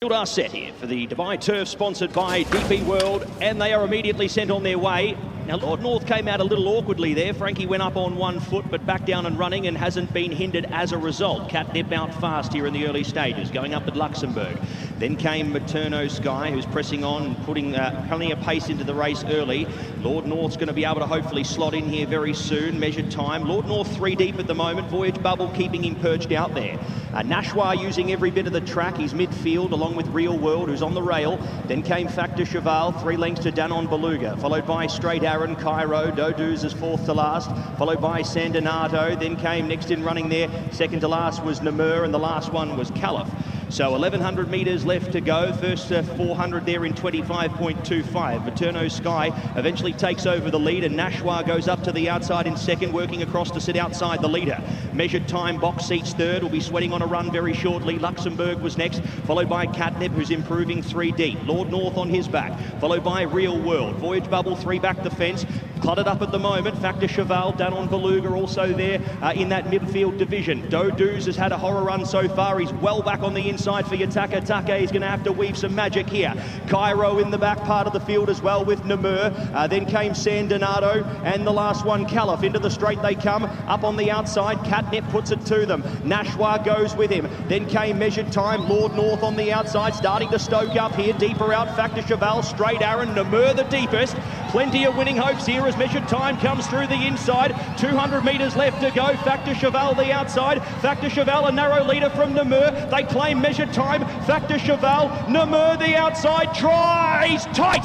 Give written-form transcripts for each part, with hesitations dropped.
Are set here for the Dubai Turf, sponsored by DP World, and they are immediately sent on their way. Now, Lord North came out a little awkwardly there. Frankie went up on 1 foot, but back down and running and hasn't been hindered as a result. Catnip out fast here in the early stages, going up at Luxembourg. Then came Materno Sky, who's pressing on and putting plenty of pace into the race early. Lord North's going to be able to hopefully slot in here very soon. Measured time. Lord North 3 deep at the moment. Voyage Bubble keeping him perched out there. Nashwa using every bit of the track. He's midfield along with Real World, who's on the rail. Then came FACTEUR, CHEVAL, 3 lengths to Danon Beluga, followed by Straight Aaron, Cairo, Doduz is 4th to last, followed by Sandinato. Then came next in running there, 2nd to last was Namur, and the last one was Caliph. So 1,100 metres left to go. First 400 there in 25.25. Materno Sky eventually takes over the lead, and Nashwa goes up to the outside in second, working across to sit outside the leader. Measured time, box seats third, will be sweating on a run very shortly. Luxembourg was next, followed by Catnip, who's improving 3 deep. Lord North on his back, followed by Real World. Voyage Bubble 3 back the fence. Cluttered up at the moment. FACTEUR, CHEVAL, Danon Beluga also there in that midfield division. Doduz has had a horror run so far. He's well back on the inside for Yataka Take. He's going to have to weave some magic here. Cairo in the back part of the field as well with Namur. Then came Sandinato, and the last one, Caliph. Into the straight they come. Up on the outside, Catnip puts it to them. Nashwa goes with him. Then came Measured Time. Lord North on the outside, starting to stoke up here. Deeper out, FACTEUR, CHEVAL, Straight Aaron, Namur the deepest. Plenty of winning hopes here as Measured Time comes through the inside. 200 metres left to go. FACTEUR, CHEVAL the outside. FACTEUR, CHEVAL a narrow leader from Namur. They claim Measured Time. FACTEUR, CHEVAL. Namur the outside. Tries tight.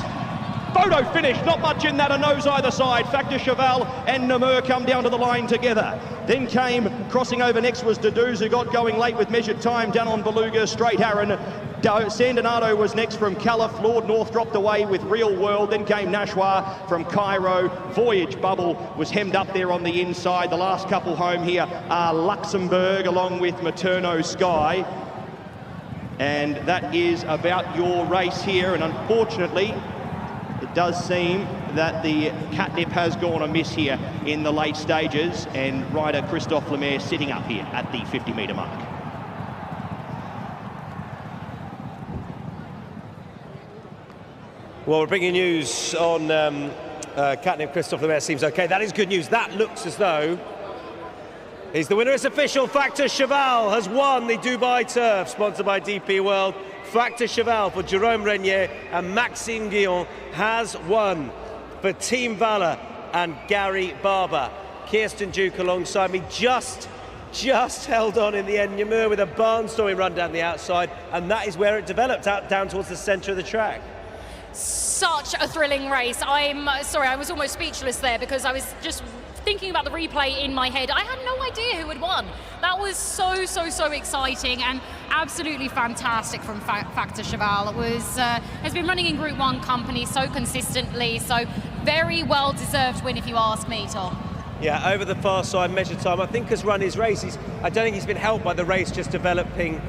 Photo finish. Not much in that. A nose either side. FACTEUR, CHEVAL and Namur come down to the line together. Then came crossing over next was Doduz, who got going late with Measured Time. Danon Beluga, Straight Aaron. Sandinato was next from Caliph. Lord North dropped away with Real World. Then came Nashwa from Cairo. Voyage Bubble was hemmed up there on the inside. The last couple home here are Luxembourg along with Materno Sky. And that is about your race here. And unfortunately, it does seem that the Catnip has gone amiss here in the late stages. And rider Christophe Lemaire sitting up here at the 50-metre mark. Well, we're bringing news on Catnip. Christophe Lemaire seems okay. That is good news. That looks as though he's the winner. It's official. FACTEUR, CHEVAL has won the Dubai Turf, sponsored by DP World. FACTEUR, CHEVAL for Jerome Renier and Maxime Guyon has won for Team Valor and Gary Barber. Kirsten Duke alongside me just held on in the end. Namur with a barnstorming run down the outside, and that is where it developed out down towards the centre of the track. Such a thrilling race. I'm sorry, I was almost speechless there because I was just thinking about the replay in my head. I had no idea who had won. That was so exciting and absolutely fantastic from FACTEUR, CHEVAL. It was has been running in Group 1 company so consistently, so very well deserved win if you ask me, Tom. Yeah, over the far side, Measured Time, I think has run his race. I don't think he's been helped by the race just developing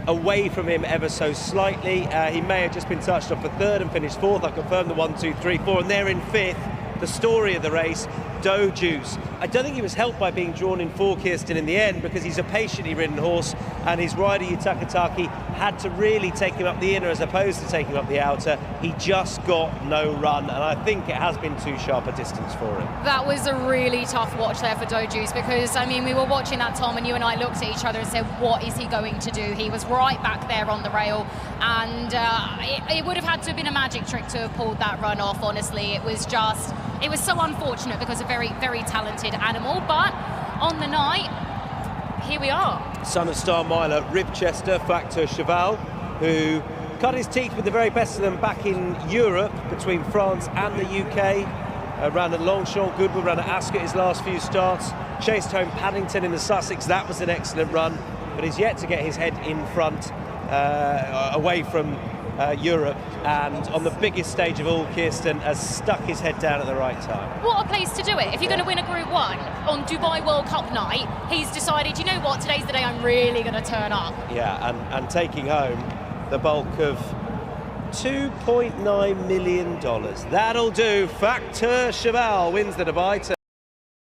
away from him ever so slightly. He may have just been touched off for 3rd and finished 4th. I confirmed the 1, 2, 3, 4, and they're in 5th. The story of the race, Doduz. I don't think he was helped by being drawn in for Kirsten in the end, because he's a patiently ridden horse, and his rider Yataka Take had to really take him up the inner as opposed to taking him up the outer. He just got no run, and I think it has been too sharp a distance for him. That was a really tough watch there for Doduz, because I mean, we were watching that, Tom, and you and I looked at each other and said, what is he going to do? He was right back there on the rail, and it would have had to have been a magic trick to have pulled that run off. Honestly, it was so unfortunate because a very talented animal, but on the night, here we are. Son of Star Miler, Ribchester, FACTEUR, CHEVAL, who cut his teeth with the very best of them back in Europe, between France and the UK. Ran at Longchamp, Goodwood, ran at Ascot his last few starts. Chased home Paddington in the Sussex, that was an excellent run, but he's yet to get his head in front, away from Europe, and on the biggest stage of all, Kirsten has stuck his head down at the right time. What a place to do it. If you're going to win a Group 1 on Dubai World Cup night, he's decided, you know what, today's the day I'm really going to turn up. Yeah, and taking home the bulk of $2.9 million. That'll do. FACTEUR, CHEVAL wins the Dubai Turf.